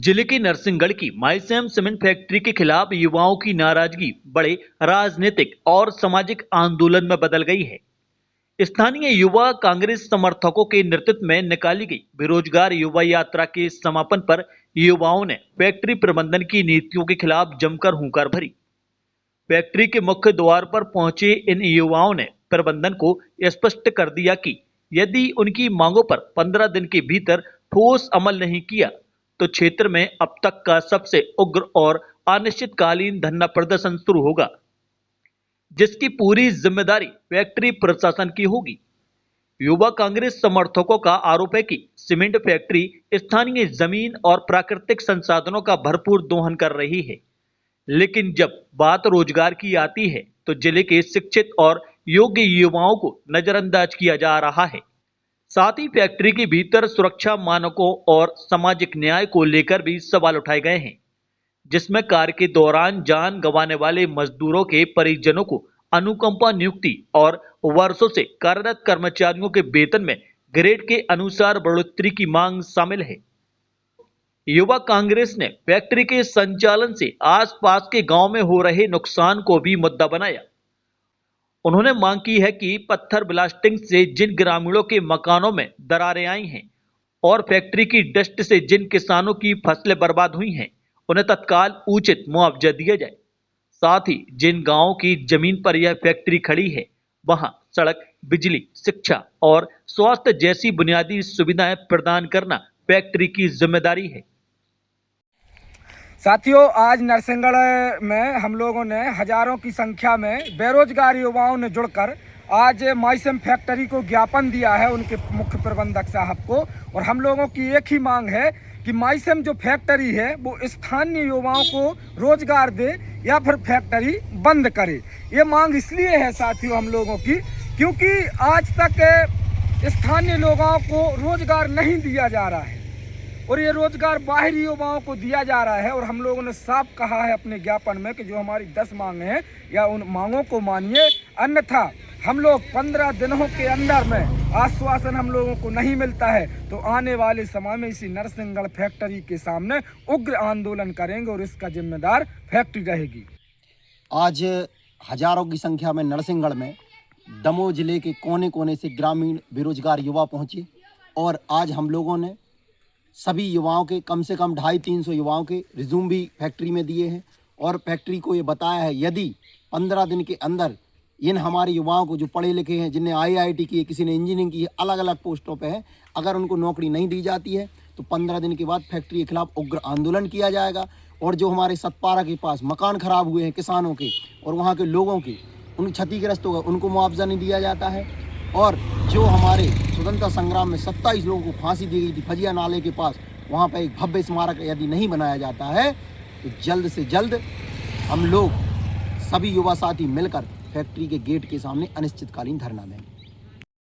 जिले के नरसिंहगढ़ की माइसैम सीमेंट फैक्ट्री के खिलाफ युवाओं की नाराजगी बड़े राजनीतिक और सामाजिक आंदोलन में बदल गई है। स्थानीय युवा कांग्रेस समर्थकों के नेतृत्व में निकाली गई बेरोजगार युवा यात्रा के समापन पर युवाओं ने फैक्ट्री प्रबंधन की नीतियों के खिलाफ जमकर हुंकार भरी। फैक्ट्री के मुख्य द्वार पर पहुंचे इन युवाओं ने प्रबंधन को स्पष्ट कर दिया कि यदि उनकी मांगों पर 15 दिन के भीतर ठोस अमल नहीं किया तो क्षेत्र में अब तक का सबसे उग्र और अनिश्चितकालीन धरना प्रदर्शन शुरू होगा, जिसकी पूरी जिम्मेदारी फैक्ट्री प्रशासन की होगी। युवा कांग्रेस समर्थकों का आरोप है कि सीमेंट फैक्ट्री स्थानीय जमीन और प्राकृतिक संसाधनों का भरपूर दोहन कर रही है, लेकिन जब बात रोजगार की आती है तो जिले के शिक्षित और योग्य युवाओं को नजरअंदाज किया जा रहा है। साथ ही फैक्ट्री के भीतर सुरक्षा मानकों और सामाजिक न्याय को लेकर भी सवाल उठाए गए हैं, जिसमें कार्य के दौरान जान गंवाने वाले मजदूरों के परिजनों को अनुकंपा नियुक्ति और वर्षों से कार्यरत कर्मचारियों के वेतन में ग्रेड के अनुसार बढ़ोतरी की मांग शामिल है। युवा कांग्रेस ने फैक्ट्री के संचालन से आसपास के गांव में हो रहे नुकसान को भी मुद्दा बनाया। उन्होंने मांग की है कि पत्थर ब्लास्टिंग से जिन ग्रामीणों के मकानों में दरारें आई हैं और फैक्ट्री की डस्ट से जिन किसानों की फसलें बर्बाद हुई हैं, उन्हें तत्काल उचित मुआवजा दिया जाए। साथ ही जिन गांवों की जमीन पर यह फैक्ट्री खड़ी है, वहां सड़क, बिजली, शिक्षा और स्वास्थ्य जैसी बुनियादी सुविधाएं प्रदान करना फैक्ट्री की जिम्मेदारी है। साथियों, आज नरसिंहगढ़ में हम लोगों ने हजारों की संख्या में बेरोजगार युवाओं ने जुड़कर आज माइसैम फैक्ट्री को ज्ञापन दिया है उनके मुख्य प्रबंधक साहब को। और हम लोगों की एक ही मांग है कि माइसैम जो फैक्ट्री है वो स्थानीय युवाओं को रोजगार दे या फिर फैक्ट्री बंद करे। ये मांग इसलिए है साथियों हम लोगों की, क्योंकि आज तक स्थानीय लोगों को रोजगार नहीं दिया जा रहा है और ये रोजगार बाहरी युवाओं को दिया जा रहा है। और हम लोगों ने साफ कहा है अपने ज्ञापन में कि जो हमारी 10 मांग हैं या उन मांगों को मानिए, अन्यथा हम लोग 15 दिनों के अंदर में आश्वासन हम लोगों को नहीं मिलता है तो आने वाले समय में इसी नरसिंहगढ़ फैक्ट्री के सामने उग्र आंदोलन करेंगे और इसका जिम्मेदार फैक्ट्री रहेगी। आज हजारों की संख्या में नरसिंहगढ़ में दमोह जिले के कोने कोने से ग्रामीण बेरोजगार युवा पहुंचे और आज हम लोगों ने सभी युवाओं के कम से कम 250-300 युवाओं के रिज्यूम भी फैक्ट्री में दिए हैं और फैक्ट्री को ये बताया है यदि 15 दिन के अंदर इन हमारे युवाओं को जो पढ़े लिखे हैं, जिन्हें IIT की है, किसी ने इंजीनियरिंग की है, अलग अलग पोस्टों पे है, अगर उनको नौकरी नहीं दी जाती है तो 15 दिन के बाद फैक्ट्री के खिलाफ उग्र आंदोलन किया जाएगा। और जो हमारे सतपारा के पास मकान खराब हुए हैं किसानों के और वहाँ के लोगों के, उन क्षतिग्रस्त हो गए, उनको मुआवजा नहीं दिया जाता है। और जो हमारे स्वतंत्रता संग्राम में 27 लोगों को फांसी दी गई थी फजिया नाले के पास, वहाँ पर एक भव्य स्मारक यदि नहीं बनाया जाता है तो जल्द से जल्द हम लोग सभी युवा साथी मिलकर फैक्ट्री के गेट के सामने अनिश्चितकालीन धरना देंगे।